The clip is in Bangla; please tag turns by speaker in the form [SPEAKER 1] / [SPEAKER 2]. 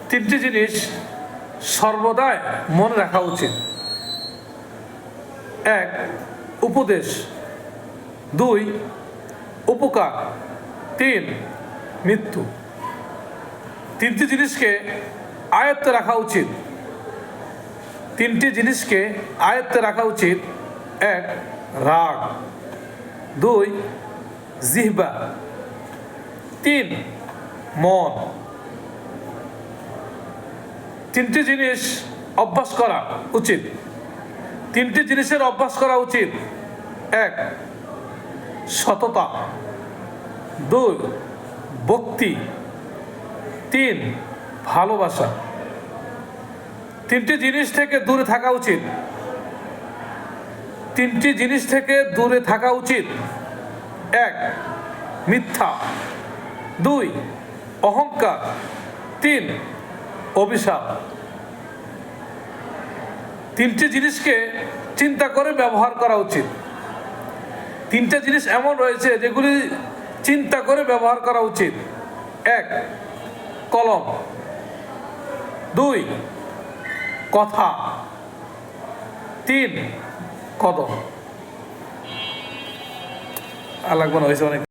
[SPEAKER 1] তিনটি জিনিস সর্বদাই মনে রাখা উচিত। 1. উপদেশ, 2. উপকার, 3. মৃত্যু। তিনটি জিনিসকে আয়ত্তে রাখা উচিত। তিনটি জিনিসকে আয়ত্তে রাখা উচিত। 1. রাগ, 2. জিহ্বা, 3. মন। তিনটি জিনিস অভ্যাস করা উচিত। তিনটি জিনিসের অভ্যাস করা উচিত। 1. সততা, 2. ভক্তি, 3. ভালোবাসা। তিনটি জিনিস থেকে দূরে থাকা উচিত। তিনটি জিনিস থেকে দূরে থাকা উচিত। 1. মিথ্যা, 2. অহংকার, 3. অভিশাপ। তিনটি জিনিসকে চিন্তা করে ব্যবহার করা উচিত। তিনটা জিনিস এমন রয়েছে যেগুলি চিন্তা করে ব্যবহার করা উচিত। 1. কলম, 2. কথা, 3. কদম। আর লাগবে না, হয়েছে অনেক।